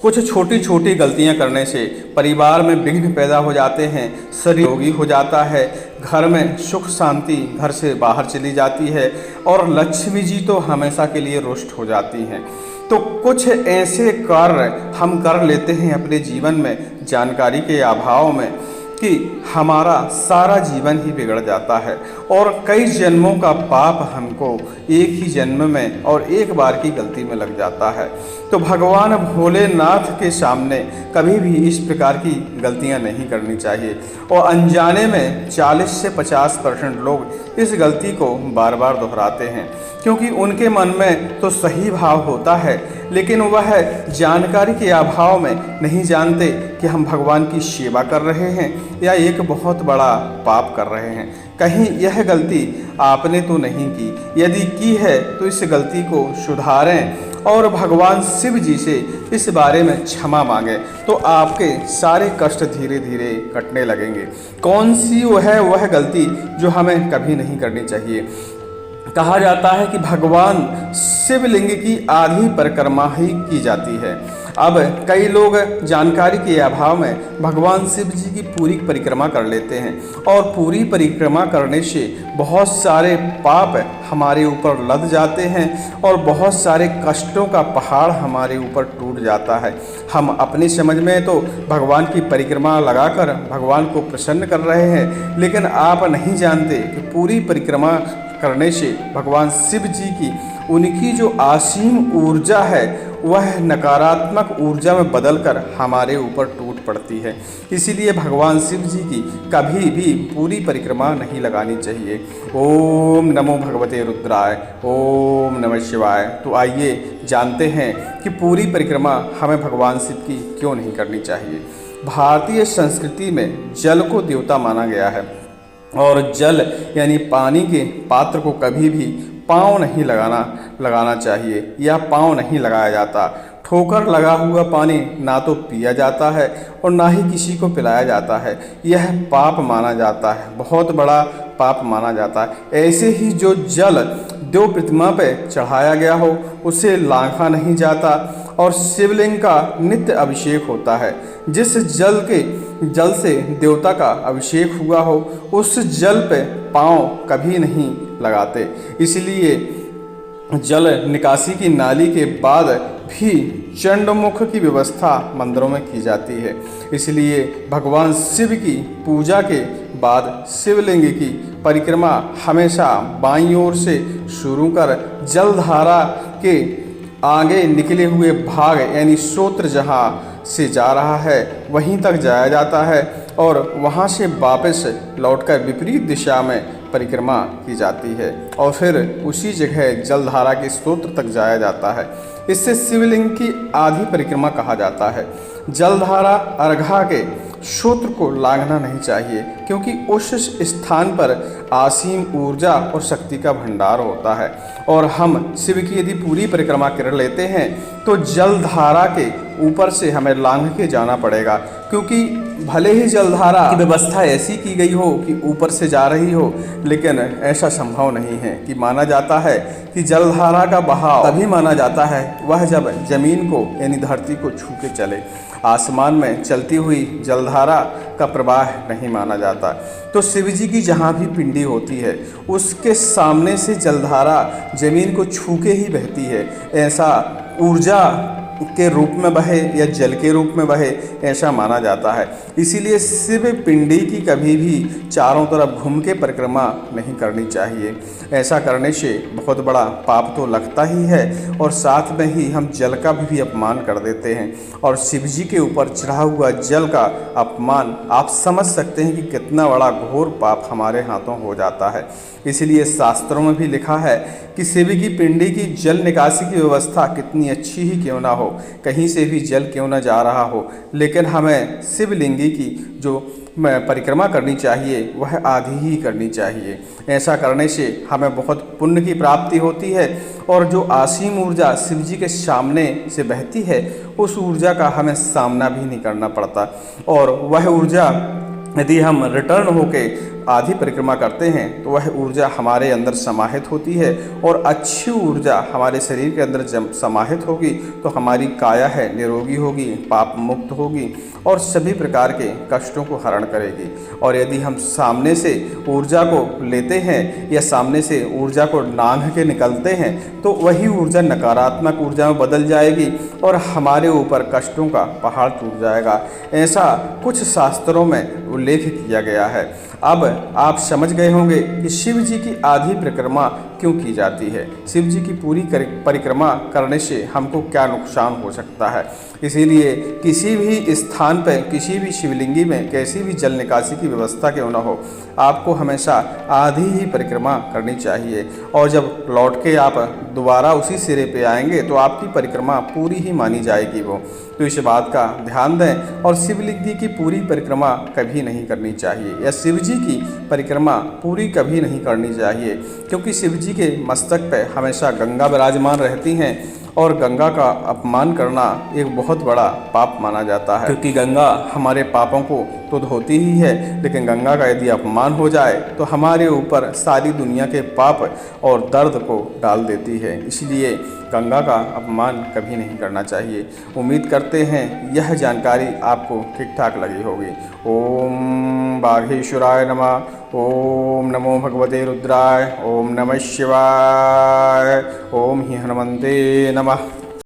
कुछ छोटी छोटी गलतियां करने से परिवार में विघ्न पैदा हो जाते हैं, शरीर रोगी हो जाता है, घर में सुख शांति घर से बाहर चली जाती है और लक्ष्मी जी तो हमेशा के लिए रुष्ट हो जाती हैं। तो कुछ ऐसे कार्य हम कर लेते हैं अपने जीवन में जानकारी के अभाव में कि हमारा सारा जीवन ही बिगड़ जाता है और कई जन्मों का पाप हमको एक ही जन्म में और एक बार की गलती में लग जाता है। तो भगवान भोलेनाथ के सामने कभी भी इस प्रकार की गलतियां नहीं करनी चाहिए और अनजाने में 40 से 50% लोग इस गलती को बार बार दोहराते हैं क्योंकि उनके मन में तो सही भाव होता है लेकिन वह जानकारी के अभाव में नहीं जानते कि हम भगवान की सेवा कर रहे हैं या एक बहुत बड़ा पाप कर रहे हैं। कहीं यह गलती आपने तो नहीं की, यदि की है तो इस गलती को सुधारें और भगवान शिव जी से इस बारे में क्षमा मांगें तो आपके सारे कष्ट धीरे धीरे कटने लगेंगे। कौन सी वह गलती जो हमें कभी नहीं करनी चाहिए? कहा जाता है कि भगवान शिवलिंग की आधी परिक्रमा ही की जाती है। अब कई लोग जानकारी के अभाव में भगवान शिव जी की पूरी परिक्रमा कर लेते हैं और पूरी परिक्रमा करने से बहुत सारे पाप हमारे ऊपर लद जाते हैं और बहुत सारे कष्टों का पहाड़ हमारे ऊपर टूट जाता है। हम अपनी समझ में तो भगवान की परिक्रमा लगाकर भगवान को प्रसन्न कर रहे हैं लेकिन आप नहीं जानते कि पूरी परिक्रमा करने से भगवान शिव जी की उनकी जो असीम ऊर्जा है वह नकारात्मक ऊर्जा में बदलकर हमारे ऊपर टूट पड़ती है। इसीलिए भगवान शिव जी की कभी भी पूरी परिक्रमा नहीं लगानी चाहिए। ओम नमो भगवते रुद्राय, ओम नमः शिवाय। तो आइए जानते हैं कि पूरी परिक्रमा हमें भगवान शिव की क्यों नहीं करनी चाहिए। भारतीय संस्कृति में जल को देवता माना गया है और जल यानी पानी के पात्र को कभी भी पाँव नहीं लगाना चाहिए या पाँव नहीं लगाया जाता। ठोकर लगा हुआ पानी ना तो पिया जाता है और ना ही किसी को पिलाया जाता है। यह पाप माना जाता है, बहुत बड़ा पाप माना जाता है। ऐसे ही जो जल देव प्रतिमा पे चढ़ाया गया हो उसे लांघा नहीं जाता और शिवलिंग का नित्य अभिषेक होता है। जिस जल से देवता का अभिषेक हुआ हो उस जल पे पाँव कभी नहीं लगाते। इसलिए जल निकासी की नाली के बाद भी चंडमुख की व्यवस्था मंदिरों में की जाती है। इसलिए भगवान शिव की पूजा के बाद शिवलिंग की परिक्रमा हमेशा बाईं ओर से शुरू कर जलधारा के आगे निकले हुए भाग यानी स्रोत जहाँ से जा रहा है वहीं तक जाया जाता है और वहाँ से वापस लौटकर विपरीत दिशा में परिक्रमा की जाती है और फिर उसी जगह जलधारा के स्रोत तक जाया जाता है। इससे शिवलिंग की आधी परिक्रमा कहा जाता है। जलधारा अर्घा के स्रोत को लांघना नहीं चाहिए क्योंकि उस स्थान पर असीम ऊर्जा और शक्ति का भंडार होता है और हम शिव की यदि पूरी परिक्रमा कर लेते हैं तो जलधारा के ऊपर से हमें लांघ के जाना पड़ेगा क्योंकि भले ही जलधारा की व्यवस्था ऐसी की गई हो कि ऊपर से जा रही हो लेकिन ऐसा संभव नहीं है कि माना जाता है कि जलधारा का बहाव तभी माना जाता है वह जब जमीन को यानी धरती को छू के चले। आसमान में चलती हुई जलधारा का प्रवाह नहीं माना जाता। तो शिव जी की जहाँ भी पिंडी होती है उसके सामने से जलधारा जमीन को छू के ही बहती है। ऐसा ऊर्जा के रूप में बहे या जल के रूप में बहे ऐसा माना जाता है। इसीलिए शिव पिंडी की कभी भी चारों तरफ घूम के परिक्रमा नहीं करनी चाहिए। ऐसा करने से बहुत बड़ा पाप तो लगता ही है और साथ में ही हम जल का भी अपमान कर देते हैं और शिव जी के ऊपर चढ़ा हुआ जल का अपमान आप समझ सकते हैं कि कितना बड़ा घोर पाप हमारे हाथों हो जाता है। इसलिए शास्त्रों में भी लिखा है कि शिव की पिंडी की जल निकासी की व्यवस्था कितनी अच्छी ही क्यों ना हो, कहीं से भी जल क्यों ना जा रहा हो, लेकिन हमें शिवलिंगी की जो परिक्रमा करनी चाहिए वह आधी ही करनी चाहिए। ऐसा करने से हमें बहुत पुण्य की प्राप्ति होती है और जो असीम ऊर्जा शिव जी के सामने से बहती है उस ऊर्जा का हमें सामना भी नहीं करना पड़ता और वह ऊर्जा यदि हम रिटर्न होके आधी परिक्रमा करते हैं तो वह ऊर्जा हमारे अंदर समाहित होती है और अच्छी ऊर्जा हमारे शरीर के अंदर जब समाहित होगी तो हमारी काया है निरोगी होगी, पाप मुक्त होगी और सभी प्रकार के कष्टों को हरण करेगी। और यदि हम सामने से ऊर्जा को लेते हैं या सामने से ऊर्जा को नांग के निकलते हैं तो वही ऊर्जा नकारात्मक ऊर्जा में बदल जाएगी और हमारे ऊपर कष्टों का पहाड़ टूट जाएगा। ऐसा कुछ शास्त्रों में उल्लेख किया गया है। अब आप समझ गए होंगे कि शिव जी की आधी परिक्रमा क्यों की जाती है, शिव जी की पूरी परिक्रमा करने से हमको क्या नुकसान हो सकता है। इसीलिए किसी भी स्थान पर, किसी भी शिवलिंगी में कैसी भी जल निकासी की व्यवस्था क्यों न हो, आपको हमेशा आधी ही परिक्रमा करनी चाहिए। और जब लौट के आप दोबारा उसी सिरे पे आएंगे तो आपकी परिक्रमा पूरी ही मानी जाएगी वो। तो इस बात का ध्यान दें और शिवलिंगी की पूरी परिक्रमा कभी नहीं करनी चाहिए या शिव जी की परिक्रमा पूरी कभी नहीं करनी चाहिए, क्योंकि शिव जी के मस्तक पे हमेशा गंगा विराजमान रहती हैं और गंगा का अपमान करना एक बहुत बड़ा पाप माना जाता है, क्योंकि गंगा हमारे पापों को तो धोती ही है, लेकिन गंगा का यदि अपमान हो जाए तो हमारे ऊपर सारी दुनिया के पाप और दर्द को डाल देती है। इसलिए गंगा का अपमान कभी नहीं करना चाहिए। उम्मीद करते हैं यह जानकारी आपको ठीक ठाक लगी होगी। ओम बाघेश्वराय नमः। ओम नमो भगवते रुद्राय। ओम नमः शिवाय। ओम ही हनुमते नमः।